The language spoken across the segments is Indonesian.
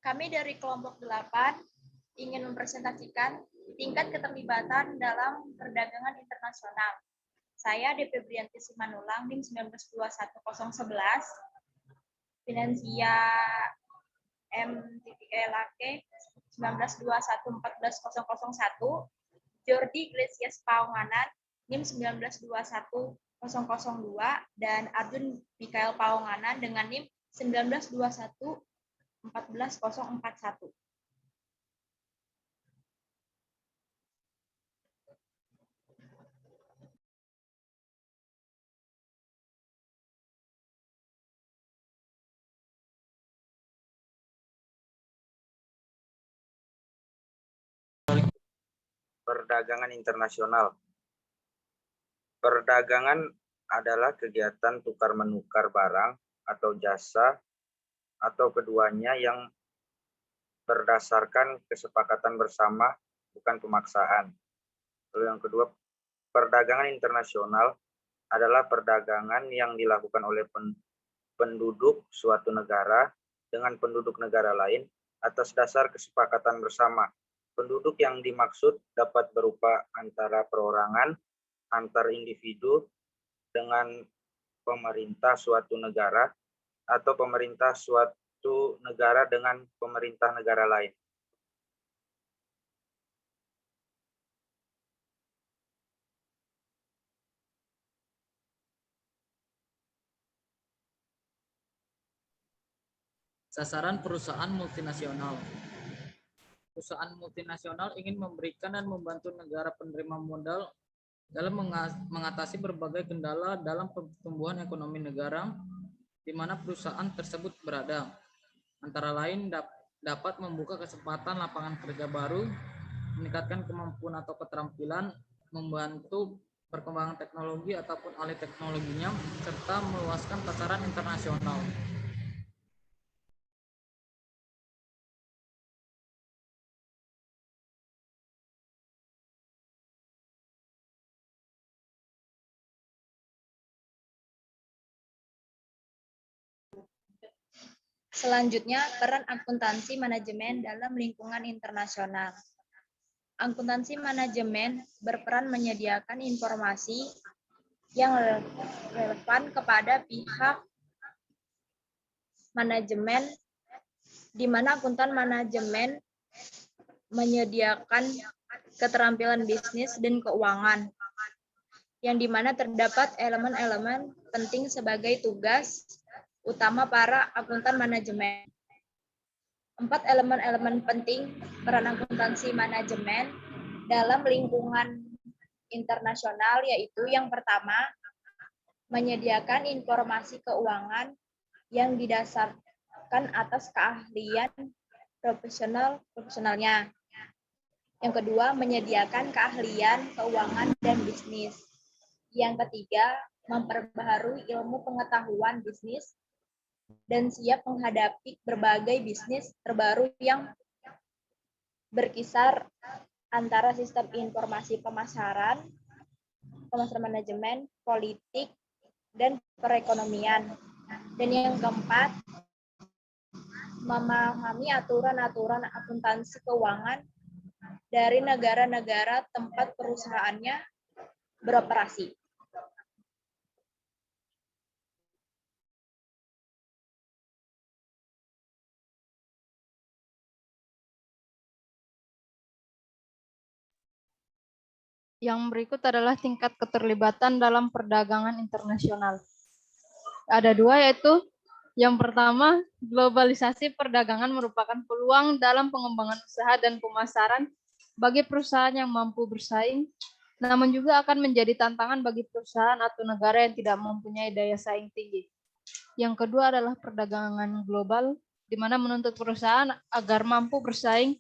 Kami dari kelompok 8 ingin mempresentasikan tingkat keterlibatan dalam perdagangan internasional. Saya DP Brianti Simanulang, NIM 1921011, Finansia MTPLAK 1921141001, Jordi Iglesias Paonganan, NIM 1921002, dan Arjun Mikael Paonganan dengan NIM 192114041. Perdagangan internasional. Perdagangan adalah kegiatan tukar-menukar barang atau jasa atau keduanya yang berdasarkan kesepakatan bersama, bukan pemaksaan. Lalu yang kedua, perdagangan internasional adalah perdagangan yang dilakukan oleh penduduk suatu negara dengan penduduk negara lain atas dasar kesepakatan bersama. Penduduk yang dimaksud dapat berupa antara perorangan, antar individu, dengan pemerintah suatu negara, atau pemerintah suatu negara dengan pemerintah negara lain. Sasaran perusahaan multinasional. Perusahaan multinasional ingin memberikan dan membantu negara penerima modal dalam mengatasi berbagai kendala dalam pertumbuhan ekonomi negara di mana perusahaan tersebut berada. Antara lain dapat membuka kesempatan lapangan kerja baru, meningkatkan kemampuan atau keterampilan, membantu perkembangan teknologi ataupun alih teknologinya, serta meluaskan pasaran internasional. Selanjutnya, peran akuntansi manajemen dalam lingkungan internasional. Akuntansi manajemen berperan menyediakan informasi yang relevan kepada pihak manajemen, di mana akuntan manajemen menyediakan keterampilan bisnis dan keuangan, yang di mana terdapat elemen-elemen penting sebagai tugas utama para akuntan manajemen. 4 elemen-elemen penting peran akuntansi manajemen dalam lingkungan internasional, yaitu yang pertama, menyediakan informasi keuangan yang didasarkan atas keahlian profesionalnya. Yang kedua, menyediakan keahlian keuangan dan bisnis. Yang ketiga, memperbaharui ilmu pengetahuan bisnis dan siap menghadapi berbagai bisnis terbaru yang berkisar antara sistem informasi pemasaran manajemen, politik, dan perekonomian. Dan yang keempat, memahami aturan-aturan akuntansi keuangan dari negara-negara tempat perusahaannya beroperasi. Yang berikut adalah tingkat keterlibatan dalam perdagangan internasional. Ada dua, yaitu yang pertama, globalisasi perdagangan merupakan peluang dalam pengembangan usaha dan pemasaran bagi perusahaan yang mampu bersaing, namun juga akan menjadi tantangan bagi perusahaan atau negara yang tidak mempunyai daya saing tinggi. Yang kedua adalah perdagangan global, di mana menuntut perusahaan agar mampu bersaing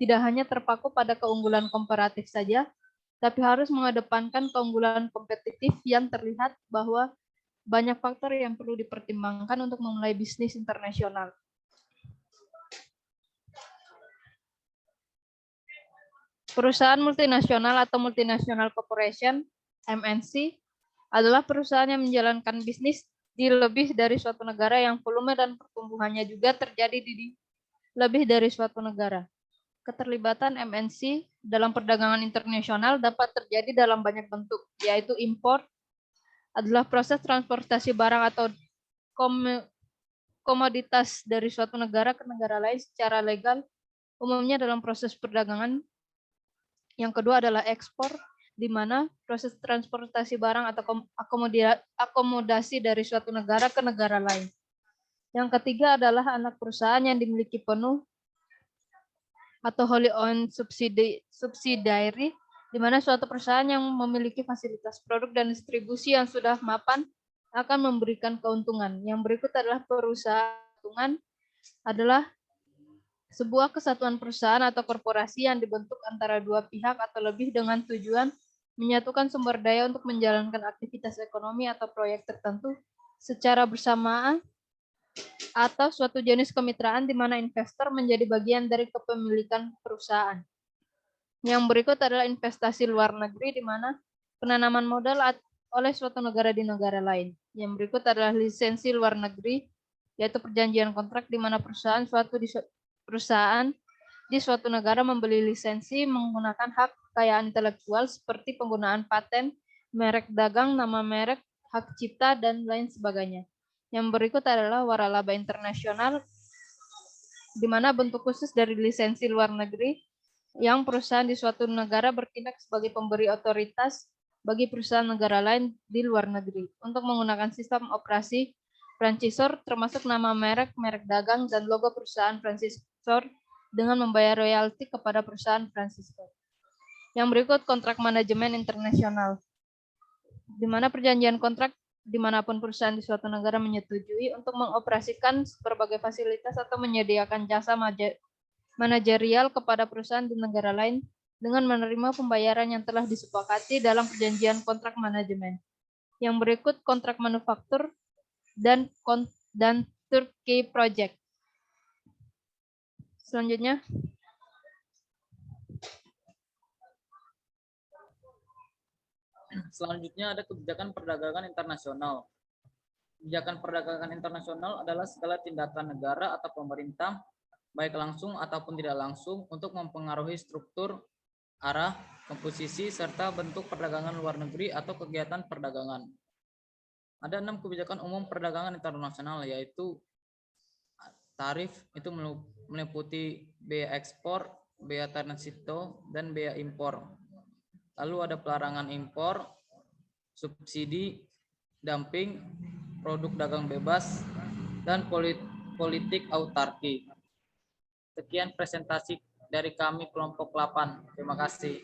tidak hanya terpaku pada keunggulan komparatif saja, tapi harus mengedepankan keunggulan kompetitif yang terlihat bahwa banyak faktor yang perlu dipertimbangkan untuk memulai bisnis internasional. Perusahaan multinasional atau multinational corporation, MNC, adalah perusahaan yang menjalankan bisnis di lebih dari suatu negara yang volume dan pertumbuhannya juga terjadi di lebih dari suatu negara. Keterlibatan MNC dalam perdagangan internasional dapat terjadi dalam banyak bentuk, yaitu impor adalah proses transportasi barang atau komoditas dari suatu negara ke negara lain secara legal, umumnya dalam proses perdagangan. Yang kedua adalah ekspor, di mana proses transportasi barang atau akomodasi dari suatu negara ke negara lain. Yang ketiga adalah anak perusahaan yang dimiliki penuh atau wholly owned subsidiary, di mana suatu perusahaan yang memiliki fasilitas produk dan distribusi yang sudah mapan akan memberikan keuntungan. Yang berikut adalah perusahaan adalah sebuah kesatuan perusahaan atau korporasi yang dibentuk antara dua pihak atau lebih dengan tujuan menyatukan sumber daya untuk menjalankan aktivitas ekonomi atau proyek tertentu secara bersamaan, atau suatu jenis kemitraan di mana investor menjadi bagian dari kepemilikan perusahaan. Yang berikut adalah investasi luar negeri, di mana penanaman modal oleh suatu negara di negara lain. Yang berikut adalah lisensi luar negeri, yaitu perjanjian kontrak di mana perusahaan di suatu negara membeli lisensi menggunakan hak kekayaan intelektual seperti penggunaan paten, merek dagang, nama merek, hak cipta, dan lain sebagainya. Yang berikut adalah waralaba internasional, di mana bentuk khusus dari lisensi luar negeri yang perusahaan di suatu negara bertindak sebagai pemberi otoritas bagi perusahaan negara lain di luar negeri untuk menggunakan sistem operasi franchisor, termasuk nama merek, merek dagang, dan logo perusahaan franchisor dengan membayar royalti kepada perusahaan franchisor. Yang berikut kontrak manajemen internasional, di mana perjanjian kontrak dimanapun perusahaan di suatu negara menyetujui untuk mengoperasikan berbagai fasilitas atau menyediakan jasa manajerial kepada perusahaan di negara lain dengan menerima pembayaran yang telah disepakati dalam perjanjian kontrak manajemen. Yang berikut kontrak manufaktur dan turnkey project. Selanjutnya, ada kebijakan perdagangan internasional. Kebijakan perdagangan internasional adalah segala tindakan negara atau pemerintah, baik langsung ataupun tidak langsung, untuk mempengaruhi struktur, arah, komposisi, serta bentuk perdagangan luar negeri atau kegiatan perdagangan. Ada 6 kebijakan umum perdagangan internasional, yaitu tarif, itu meliputi bea ekspor, bea transito, dan bea impor. Lalu ada pelarangan impor, subsidi, dumping, produk dagang bebas, dan politik autarki. Sekian presentasi dari kami kelompok 8. Terima kasih.